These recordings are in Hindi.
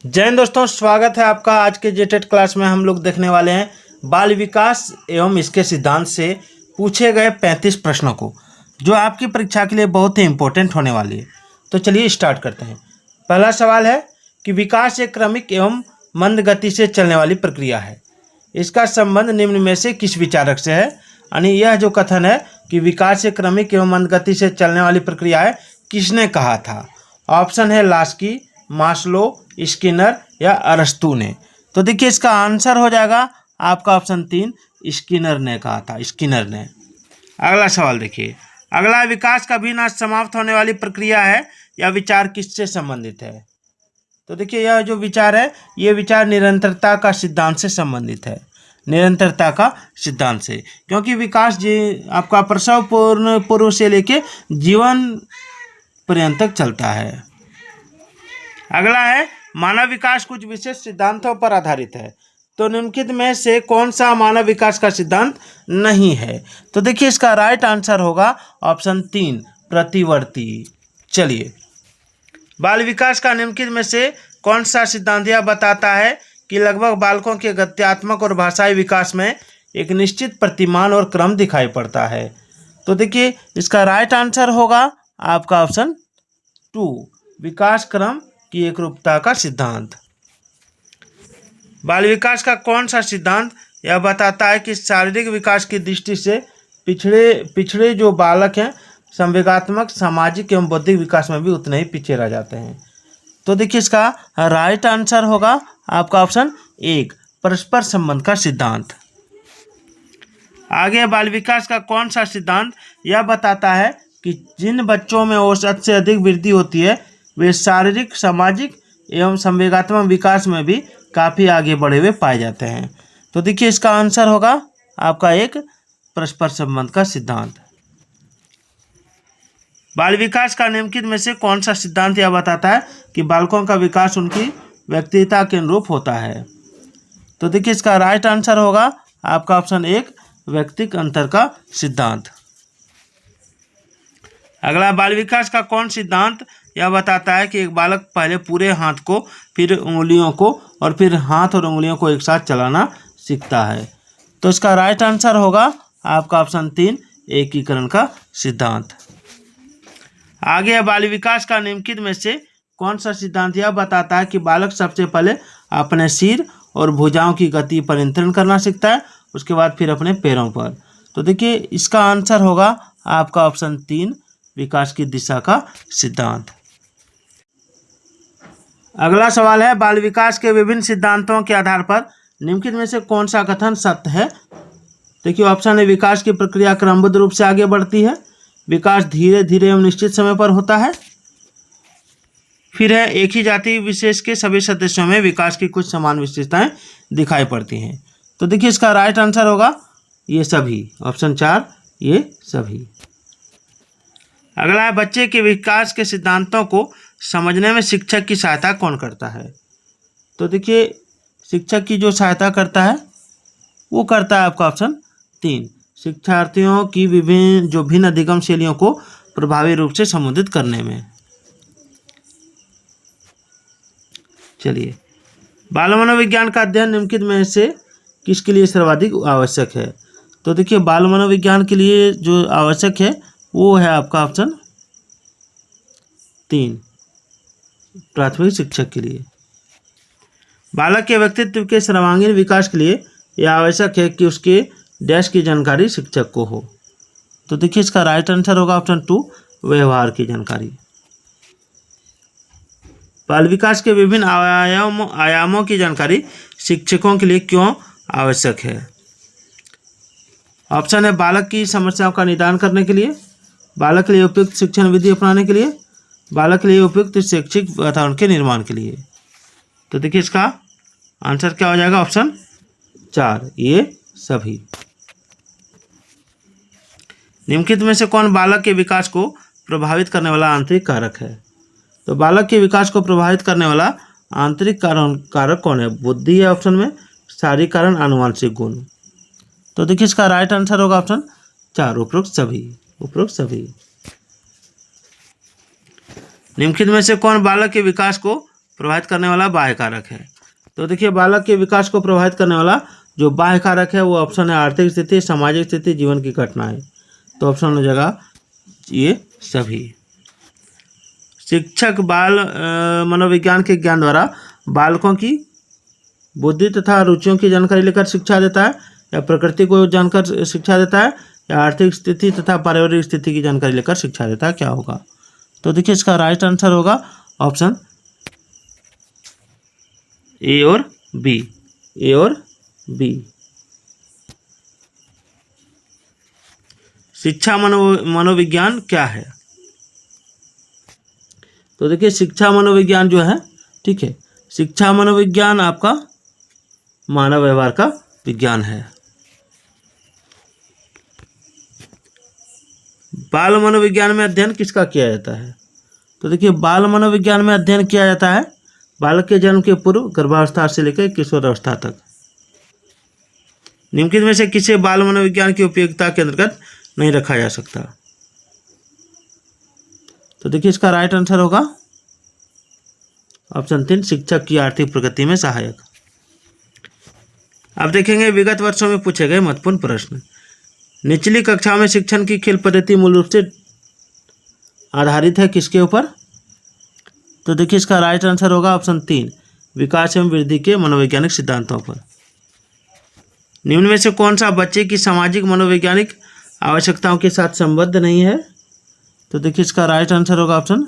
जय हिंद दोस्तों, स्वागत है आपका। आज के जेटेट क्लास में हम लोग देखने वाले हैं बाल विकास एवं इसके सिद्धांत से पूछे गए 35 प्रश्नों को, जो आपकी परीक्षा के लिए बहुत ही इम्पोर्टेंट होने वाली है। तो चलिए स्टार्ट करते हैं। पहला सवाल है कि विकास एक क्रमिक एवं मंद गति से चलने वाली प्रक्रिया है। इसका संबंध निम्न में से किस विचारक से है? यानी यह जो कथन है कि विकास एक क्रमिक एवं मंद गति से चलने वाली प्रक्रिया है, किसने कहा था? ऑप्शन है लास्की, मास्लो, स्किनर या अरस्तू ने। तो देखिए इसका आंसर हो जाएगा आपका ऑप्शन 3, स्किनर ने कहा था, स्किनर ने। अगला सवाल देखिए, अगला विकास कभी ना समाप्त होने वाली प्रक्रिया है या विचार किससे संबंधित है? तो देखिए यह जो विचार है, ये विचार निरंतरता का सिद्धांत से संबंधित है, निरंतरता का सिद्धांत से, क्योंकि विकास आपका प्रसव पूर्व से लेके जीवन पर्यंत तक चलता है। अगला है मानव विकास कुछ विशेष सिद्धांतों पर आधारित है। तो निम्नलिखित में से कौन सा मानव विकास का सिद्धांत नहीं है? तो देखिए इसका राइट आंसर होगा ऑप्शन 3, प्रतिवर्ती। चलिए, बाल विकास का निम्नलिखित में से कौन सा सिद्धांत यह बताता है कि लगभग बालकों के गत्यात्मक और भाषाई विकास में एक निश्चित प्रतिमान और क्रम दिखाई पड़ता है? तो देखिए इसका राइट आंसर होगा आपका ऑप्शन 2, विकास क्रम की एकरूपता का सिद्धांत। बाल विकास का कौन सा सिद्धांत यह बताता है कि शारीरिक विकास की दृष्टि से पिछड़े जो बालक हैं संवेगात्मक, सामाजिक एवं बौद्धिक विकास में भी उतने ही पीछे रह जाते हैं? तो देखिए इसका राइट आंसर होगा आपका ऑप्शन 1, परस्पर संबंध का सिद्धांत। आगे बाल विकास का कौन सा सिद्धांत यह बताता है कि जिन बच्चों में औसत से अधिक वृद्धि होती है वे शारीरिक, सामाजिक एवं संवेगात्मक विकास में भी काफ़ी आगे बढ़े हुए पाए जाते हैं? तो देखिए इसका आंसर होगा आपका 1, परस्पर संबंध का सिद्धांत। बाल विकास का निम्नलिखित में से कौन सा सिद्धांत यह बताता है कि बालकों का विकास उनकी व्यक्तिता के अनुरूप होता है? तो देखिए इसका राइट आंसर होगा आपका ऑप्शन 1, व्यक्तिक अंतर का सिद्धांत। अगला, बाल विकास का कौन सिद्धांत यह बताता है कि एक बालक पहले पूरे हाथ को, फिर उंगलियों को और फिर हाथ और उंगलियों को एक साथ चलाना सीखता है? तो इसका राइट आंसर होगा आपका ऑप्शन 3, एकीकरण का सिद्धांत। आगे बाल विकास का निम्नलिखित में से कौन सा सिद्धांत यह बताता है कि बालक सबसे पहले अपने सिर और भुजाओं की गति पर नियंत्रण करना सीखता है, उसके बाद फिर अपने पैरों पर? तो देखिए इसका आंसर होगा आपका ऑप्शन 3, विकास की दिशा का सिद्धांत। अगला सवाल है, बाल विकास के विभिन्न सिद्धांतों के आधार पर निम्नलिखित में से कौन सा कथन सत्य है? देखिए ऑप्शन है, विकास की प्रक्रिया क्रमबद्ध रूप से आगे बढ़ती है, विकास धीरे धीरे एवं निश्चित समय पर होता है, फिर है एक ही जाति विशेष के सभी सदस्यों में विकास की कुछ समान विशेषताएं दिखाई पड़ती हैं। तो देखिए इसका राइट आंसर होगा ये सभी, ऑप्शन 4, ये सभी। अगला है, बच्चे के विकास के सिद्धांतों को समझने में शिक्षक की सहायता कौन करता है? तो देखिए शिक्षक की जो सहायता करता है वो करता है आपका ऑप्शन 3, शिक्षार्थियों की भिन्न अधिगम शैलियों को प्रभावी रूप से संबोधित करने में। चलिए, बाल मनोविज्ञान का अध्ययन निम्नलिखित में से किसके लिए सर्वाधिक आवश्यक है? तो देखिए बाल मनोविज्ञान के लिए जो आवश्यक है वो है आपका ऑप्शन 3, प्राथमिक शिक्षक के लिए। बालक के व्यक्तित्व के सर्वांगीण विकास के लिए यह आवश्यक है कि उसके डैश की जानकारी शिक्षक को हो? तो देखिए इसका राइट आंसर होगा ऑप्शन 2, व्यवहार की जानकारी। बाल विकास के विभिन्न आयामों की जानकारी शिक्षकों के लिए क्यों आवश्यक है? ऑप्शन है, बालक की समस्याओं का निदान करने के लिए, बालक के लिए उपयुक्त शिक्षण विधि अपनाने के लिए, बालक के लिए उपयुक्त शैक्षिक वातावरण के निर्माण के लिए? तो देखिए इसका आंसर क्या हो जाएगा, ऑप्शन 4, ये सभी। निम्नलिखित में से कौन बालक के विकास को प्रभावित करने वाला आंतरिक कारक है? तो बालक के विकास को प्रभावित करने वाला आंतरिक कारक कौन है? बुद्धि है ऑप्शन में, शारीरिक कारण, आनुवंशिक गुण? तो देखिए इसका राइट आंसर होगा ऑप्शन 4, उपरोक्त सभी। निम्नलिखित में से कौन बालक के विकास को प्रभावित करने वाला बाह्य कारक है। तो देखिए बालक के विकास को प्रभावित करने वाला जो बाह्य कारक है वो ऑप्शन है आर्थिक स्थिति, सामाजिक स्थिति, जीवन की घटनाएं। तो ऑप्शन हो जाएगा ये सभी। शिक्षक बाल मनोविज्ञान के ज्ञान द्वारा बालकों की बुद्धि तथा रुचियों की जानकारी लेकर शिक्षा देता है, या प्रकृति को जानकर शिक्षा देता है, या आर्थिक स्थिति तथा पारिवारिक स्थिति की जानकारी लेकर शिक्षा देता है, क्या होगा? तो देखिए इसका राइट आंसर होगा ऑप्शन ए और बी। ए और बी। शिक्षा मनोविज्ञान क्या है? तो देखिए शिक्षा मनोविज्ञान जो है, ठीक है, शिक्षा मनोविज्ञान आपका मानव व्यवहार का विज्ञान है। बाल मनोविज्ञान में अध्ययन किसका किया जाता है? तो देखिए बाल मनोविज्ञान में अध्ययन किया जाता है बालक के जन्म के पूर्व गर्भावस्था से लेकर किशोरावस्था तक। निम्नलिखित में से किसे बाल मनोविज्ञान की उपयोगिता के अंतर्गत नहीं रखा जा सकता? तो देखिए इसका राइट आंसर होगा ऑप्शन 3, शिक्षक की आर्थिक प्रगति में सहायक। अब देखेंगे विगत वर्षों में पूछे गए महत्वपूर्ण प्रश्न। निचली कक्षा में शिक्षण की खेल पद्धति मूल रूप से आधारित है किसके ऊपर? तो देखिए इसका राइट आंसर होगा ऑप्शन 3, विकास एवं वृद्धि के मनोवैज्ञानिक सिद्धांतों पर। निम्न में से कौन सा बच्चे की सामाजिक मनोवैज्ञानिक आवश्यकताओं के साथ संबद्ध नहीं है? तो देखिए इसका राइट आंसर होगा ऑप्शन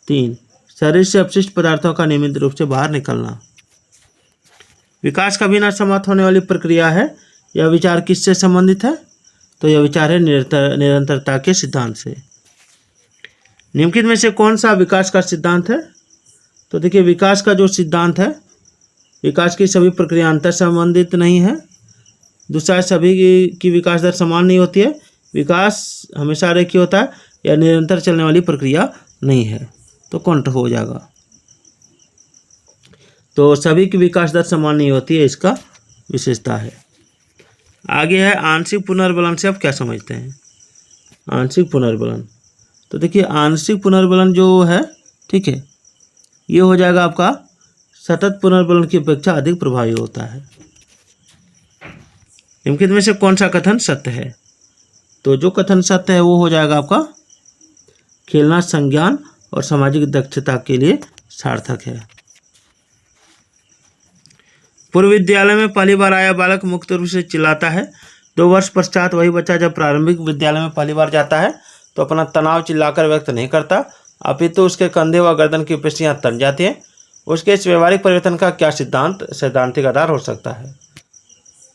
3, शरीर से अपशिष्ट पदार्थों का नियमित रूप से बाहर निकलना। विकास का बिना समाप्त होने वाली प्रक्रिया है। यह विचार किससे संबंधित है? तो यह विचार है निरंतरता के सिद्धांत से। निम्नलिखित में से कौन सा विकास का सिद्धांत है? तो देखिए विकास का जो सिद्धांत है, विकास की सभी प्रक्रिया अंतर संबंधित नहीं है। दूसरा, सभी की विकास दर समान नहीं होती है। विकास हमेशा रेखीय होता है, या निरंतर चलने वाली प्रक्रिया नहीं है। तो कौन हो जाएगा? तो सभी की विकास दर समान नहीं होती है, इसका विशेषता है। आगे है आंशिक पुनर्बलन से आप क्या समझते हैं? आंशिक पुनर्बलन, तो देखिए आंशिक पुनर्बलन जो है, ठीक है, ये हो जाएगा आपका सतत पुनर्बलन की अपेक्षा अधिक प्रभावी होता है। निम्नलिखित में से कौन सा कथन सत्य है? तो जो कथन सत्य है वो हो जाएगा आपका खेलना संज्ञान और सामाजिक दक्षता के लिए सार्थक है। पूर्व विद्यालय में पहली बार आया बालक मुक्त रूप से चिल्लाता है। 2 वर्ष पश्चात वही बच्चा जब प्रारंभिक विद्यालय में पहली बार जाता है तो अपना तनाव चिल्लाकर व्यक्त नहीं करता, अपितु उसके कंधे व गर्दन की पेशियां तन जाती हैं। उसके इस व्यवहारिक परिवर्तन का क्या सैद्धांतिक आधार हो सकता है?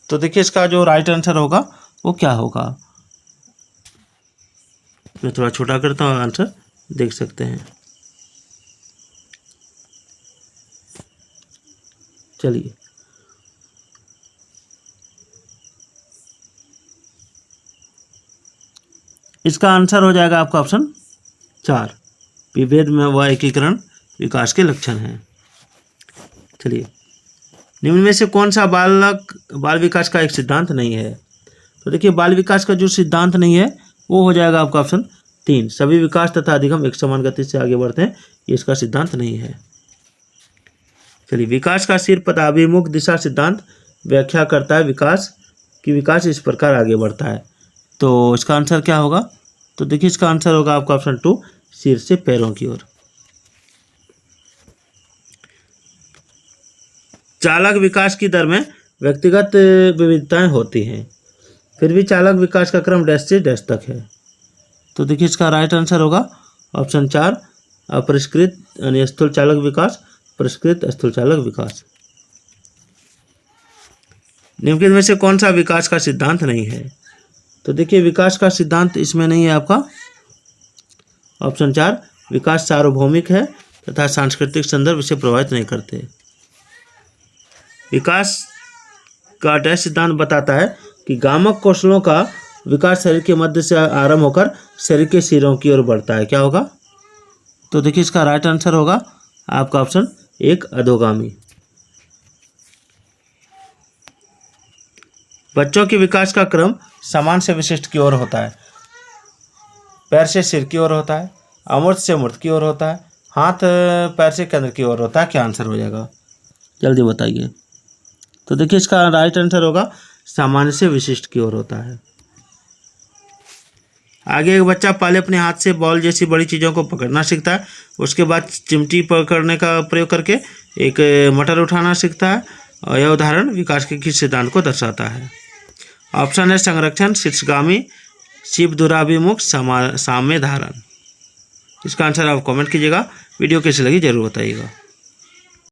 तो देखिए इसका जो राइट आंसर होगा वो क्या होगा? मैं थोड़ा छोटा करता हूँ, आंसर देख सकते हैं। चलिए, इसका आंसर हो जाएगा आपका ऑप्शन 4, विभेद में व एकीकरण विकास के लक्षण हैं। चलिए, निम्न में से कौन सा बाल विकास का एक सिद्धांत नहीं है? तो देखिए बाल विकास का जो सिद्धांत नहीं है वो हो जाएगा आपका ऑप्शन 3, सभी विकास तथा अधिगम एक समान गति से आगे बढ़ते हैं, ये इसका सिद्धांत नहीं है। चलिए, विकास का सिर पदाभिमुख दिशा सिद्धांत व्याख्या करता है विकास इस प्रकार आगे बढ़ता है। तो इसका आंसर क्या होगा? तो देखिए इसका आंसर होगा आपका ऑप्शन 2, सिर से पैरों की ओर। चालक विकास की दर में व्यक्तिगत विविधताएं होती हैं, फिर भी चालक विकास का क्रम डैश से डैश तक है। तो देखिए इसका राइट आंसर होगा ऑप्शन 4, अपरिष्कृत यानी स्थूल चालक विकास, परिष्कृत स्थूल चालक विकास। निम्नलिखित में से कौन सा विकास का सिद्धांत नहीं है? तो देखिए विकास का सिद्धांत इसमें नहीं है आपका ऑप्शन 4, विकास सार्वभौमिक है तथा सांस्कृतिक संदर्भ इसे प्रभावित नहीं करते। विकास का डैश सिद्धांत बताता है कि गामक कौशलों का विकास शरीर के मध्य से आरंभ होकर शरीर के सिरों की ओर बढ़ता है, क्या होगा? तो देखिए इसका राइट आंसर होगा आपका ऑप्शन 1, अधोगामी। बच्चों के विकास का क्रम समान से विशिष्ट की ओर होता है। पैर से सिर की ओर होता है, अमूर्त से मूर्त की ओर होता है, हाथ पैर से केंद्र की ओर होता है, क्या आंसर हो जाएगा? जल्दी बताइए। तो देखिए इसका राइट आंसर होगा सामान्य से विशिष्ट की ओर होता है। आगे एक बच्चा पहले अपने हाथ से बॉल जैसी बड़ी चीज़ों को पकड़ना सीखता है, उसके बाद चिमटी पकड़ने का प्रयोग करके एक मटर उठाना सीखता है, और यह उदाहरण विकास के किस सिद्धांत को दर्शाता है? ऑप्शन है संरक्षण, शीर्षगामी, शिव दुराभिमुख, साम्य धारण। इसका आंसर आप कमेंट कीजिएगा। वीडियो कैसी लगी जरूर बताइएगा।